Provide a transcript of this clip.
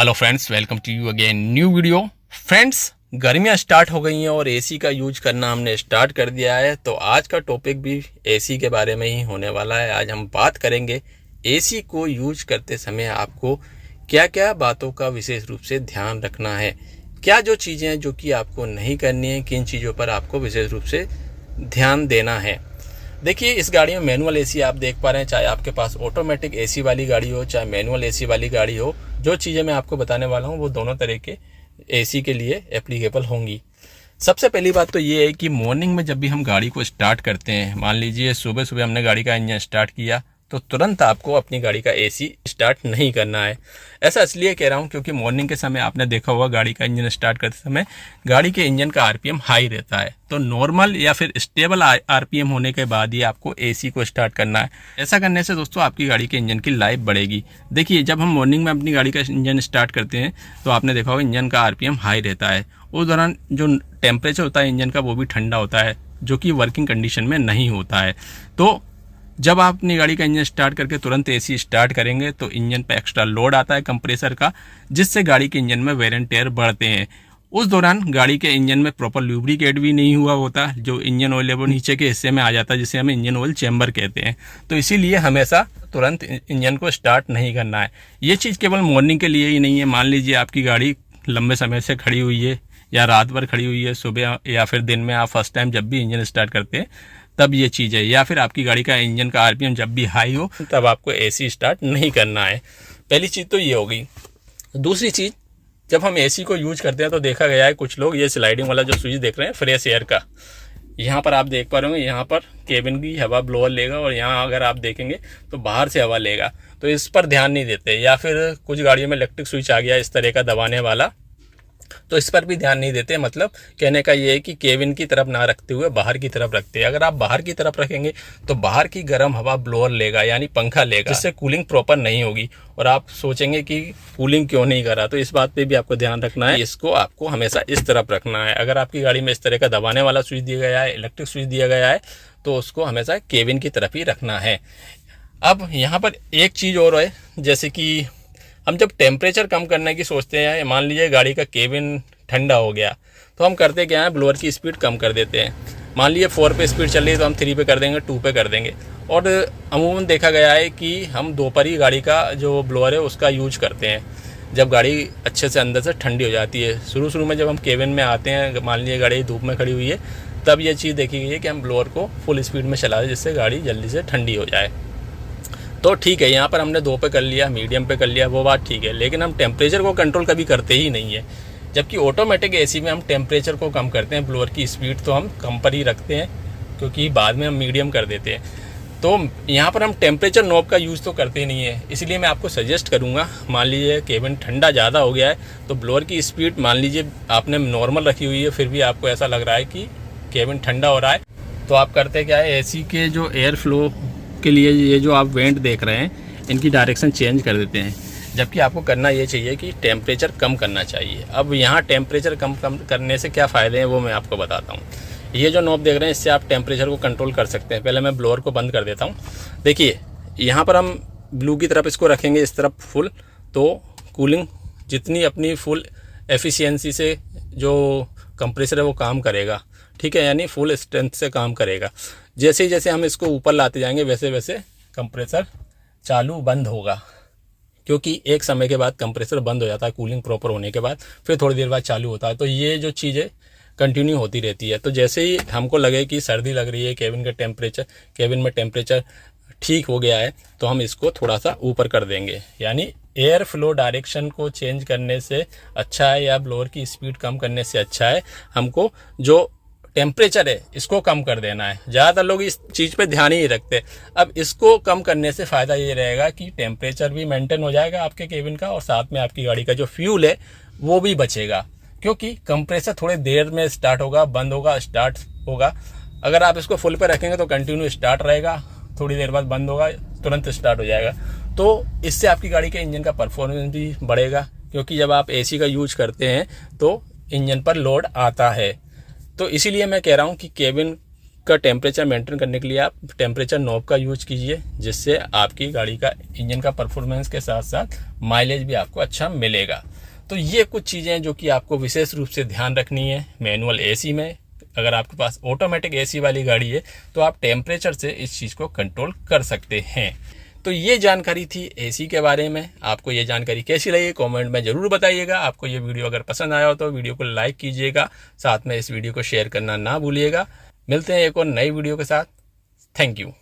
Hello friends, welcome to you again new video. Friends, गर्मियां start हो गई हैं और एसी का यूज करना हमने स्टार्ट कर दिया है। तो आज का टॉपिक भी एसी के बारे में ही होने वाला है। आज हम बात करेंगे एसी को यूज करते समय आपको क्या क्या बातों का विशेष रूप से ध्यान रखना है, क्या जो चीज़ें हैं जो कि आपको नहीं करनी है, किन चीज़ों पर आपको विशेष रूप से ध्यान देना है। देखिए, इस गाड़ी में मैनुअल एसी आप देख पा रहे हैं, चाहे आपके पास ऑटोमेटिक एसी वाली गाड़ी हो चाहे मैनुअल एसी वाली गाड़ी हो। जो चीज़ें मैं आपको बताने वाला हूँ वो दोनों तरह के एसी के लिए एप्लीकेबल होंगी। सबसे पहली बात तो ये है कि मॉर्निंग में जब भी हम गाड़ी को स्टार्ट करते हैं, मान लीजिए सुबह सुबह हमने गाड़ी का इंजन स्टार्ट किया, तो तुरंत आपको अपनी गाड़ी का एसी स्टार्ट नहीं करना है। ऐसा इसलिए कह रहा हूँ क्योंकि मॉर्निंग के समय आपने देखा होगा गाड़ी का इंजन स्टार्ट करते समय गाड़ी के इंजन का आरपीएम हाई रहता है। तो नॉर्मल या फिर स्टेबल आरपीएम होने के बाद ही आपको एसी को स्टार्ट करना है। ऐसा करने से दोस्तों आपकी गाड़ी के इंजन की लाइफ बढ़ेगी। देखिए, जब हम मॉर्निंग में अपनी गाड़ी का इंजन स्टार्ट करते हैं तो आपने देखा होगा इंजन का आरपीएम हाई रहता है। उस दौरान जो टेम्परेचर होता है इंजन का वो भी ठंडा होता है, जो कि वर्किंग कंडीशन में नहीं होता है। तो जब आप अपनी गाड़ी का इंजन स्टार्ट करके तुरंत एसी स्टार्ट करेंगे तो इंजन पे एक्स्ट्रा लोड आता है कंप्रेसर का, जिससे गाड़ी के इंजन में वेयर एंड टेयर बढ़ते हैं। उस दौरान गाड़ी के इंजन में प्रॉपर लुब्रिकेट भी नहीं हुआ होता, जो इंजन ऑयल है वो नीचे के हिस्से में आ जाता है, जिसे हमें इंजन ऑयल चैम्बर कहते हैं। तो इसीलिए हमेशा तुरंत इंजन को स्टार्ट नहीं करना है। ये चीज़ केवल मॉर्निंग के लिए ही नहीं है। मान लीजिए आपकी गाड़ी लंबे समय से खड़ी हुई है या रात भर खड़ी हुई है, सुबह या फिर दिन में आप फर्स्ट टाइम जब भी इंजन स्टार्ट करते हैं तब ये चीज़ है, या फिर आपकी गाड़ी का इंजन का आरपीएम जब भी हाई हो तब आपको एसी स्टार्ट नहीं करना है। पहली चीज़ तो ये होगी। दूसरी चीज़, जब हम एसी को यूज करते हैं तो देखा गया है कुछ लोग ये स्लाइडिंग वाला जो स्विच देख रहे हैं फ्रेश एयर का, यहाँ पर आप देख पा रहे होंगे, यहाँ पर केबिन की हवा ब्लोअर लेगा और यहाँ अगर आप देखेंगे तो बाहर से हवा लेगा। तो इस पर ध्यान नहीं देते। या फिर कुछ गाड़ियों में इलेक्ट्रिक स्विच आ गया इस तरह का दबाने वाला, तो इस पर भी ध्यान नहीं देते। मतलब कहने का ये है कि केबिन की तरफ ना रखते हुए बाहर की तरफ रखते हैं। अगर आप बाहर की तरफ रखेंगे तो बाहर की गर्म हवा ब्लोअर लेगा, यानी पंखा लेगा, जिससे कूलिंग प्रॉपर नहीं होगी और आप सोचेंगे कि कूलिंग क्यों नहीं करा। तो इस बात पे भी आपको ध्यान रखना है, इसको आपको हमेशा इस तरफ रखना है। अगर आपकी गाड़ी में इस तरह का दबाने वाला स्विच दिया गया है, इलेक्ट्रिक स्विच दिया गया है, तो उसको हमेशा केबिन की तरफ ही रखना है। अब यहाँ पर एक चीज़ और है, जैसे कि हम जब टेम्परेचर कम करने की सोचते हैं, मान लीजिए गाड़ी का केबिन ठंडा हो गया, तो हम करते क्या है, ब्लोअर की स्पीड कम कर देते हैं। मान लीजिए 4 पे स्पीड चल रही है तो हम 3 पे कर देंगे, 2 पे कर देंगे। और अमूमन देखा गया है कि हम दोपहर ही गाड़ी का जो ब्लोअर है उसका यूज करते हैं, जब गाड़ी अच्छे से अंदर से ठंडी हो जाती है। शुरू में जब हम केबिन में आते हैं, मान लीजिए गाड़ी धूप में खड़ी हुई है, तब ये चीज़ देखी गई है कि हम ब्लोअर को फुल स्पीड में चला दें, जिससे गाड़ी जल्दी से ठंडी हो जाए। तो ठीक है, यहाँ पर हमने 2 पे कर लिया, मीडियम पे कर लिया, वो बात ठीक है, लेकिन हम टेम्परेचर को कंट्रोल कभी करते ही नहीं है। जबकि ऑटोमेटिक एसी में हम टेम्परेचर को कम करते हैं, ब्लोअर की स्पीड तो हम कम पर ही रखते हैं, क्योंकि बाद में हम मीडियम कर देते हैं। तो यहाँ पर हम टेम्परेचर नॉब का यूज़ तो करते ही नहीं है। इसलिए मैं आपको सजेस्ट करूँगा, मान लीजिए केबिन ठंडा ज़्यादा हो गया है तो ब्लोअर की स्पीड मान लीजिए आपने नॉर्मल रखी हुई है, फिर भी आपको ऐसा लग रहा है कि केबिन ठंडा हो रहा है, तो आप करते क्या है, एसी के जो एयर फ्लो के लिए ये जो आप वेंट देख रहे हैं इनकी डायरेक्शन चेंज कर देते हैं। जबकि आपको करना ये चाहिए कि टेम्परेचर कम करना चाहिए। अब यहाँ टेम्परेचर कम करने से क्या फ़ायदे हैं वो मैं आपको बताता हूँ। ये जो नॉब देख रहे हैं इससे आप टेम्परेचर को कंट्रोल कर सकते हैं। पहले मैं ब्लोअर को बंद कर देता हूँ। देखिए, यहाँ पर हम ब्लू की तरफ इसको रखेंगे, इस तरफ फुल, तो कूलिंग जितनी अपनी फुल एफिशिएंसी से जो कंप्रेसर है वो काम करेगा, ठीक है, यानी फुल स्ट्रेंथ से काम करेगा। जैसे ही जैसे हम इसको ऊपर लाते जाएंगे वैसे वैसे कंप्रेसर चालू बंद होगा, क्योंकि एक समय के बाद कंप्रेसर बंद हो जाता है कूलिंग प्रॉपर होने के बाद, फिर थोड़ी देर बाद चालू होता है। तो ये जो चीज़ें कंटिन्यू होती रहती है। तो जैसे ही हमको लगे कि सर्दी लग रही है, केबिन में टेम्परेचर ठीक हो गया है, तो हम इसको थोड़ा सा ऊपर कर देंगे। यानी एयर फ्लो डायरेक्शन को चेंज करने से अच्छा है या ब्लोअर की स्पीड कम करने से अच्छा है हमको जो टेम्परेचर है इसको कम कर देना है। ज़्यादातर लोग इस चीज़ पे ध्यान ही नहीं रखते। अब इसको कम करने से फ़ायदा ये रहेगा कि टेम्परेचर भी मेंटेन हो जाएगा आपके केबिन का, और साथ में आपकी गाड़ी का जो फ्यूल है वो भी बचेगा, क्योंकि कंप्रेसर थोड़ी देर में स्टार्ट होगा, बंद होगा, स्टार्ट होगा। अगर आप इसको फुल पे रखेंगे तो कंटिन्यू स्टार्ट रहेगा, थोड़ी देर बाद बंद होगा, तुरंत स्टार्ट हो जाएगा। तो इससे आपकी गाड़ी के इंजन का परफॉर्मेंस भी बढ़ेगा, क्योंकि जब आप एसी का यूज करते हैं तो इंजन पर लोड आता है। तो इसीलिए मैं कह रहा हूँ कि केबिन का टेम्परेचर मेंटेन करने के लिए आप टेम्परेचर नॉब का यूज कीजिए, जिससे आपकी गाड़ी का इंजन का परफॉर्मेंस के साथ साथ माइलेज भी आपको अच्छा मिलेगा। तो ये कुछ चीज़ें जो कि आपको विशेष रूप से ध्यान रखनी है मैनुअल एसी में। अगर आपके पास ऑटोमेटिक एसी वाली गाड़ी है तो आप टेम्परेचर से इस चीज़ को कंट्रोल कर सकते हैं। तो ये जानकारी थी एसी के बारे में। आपको ये जानकारी कैसी लगी कमेंट में ज़रूर बताइएगा। आपको ये वीडियो अगर पसंद आया हो तो वीडियो को लाइक कीजिएगा, साथ में इस वीडियो को शेयर करना ना भूलिएगा। मिलते हैं एक और नई वीडियो के साथ। Thank you.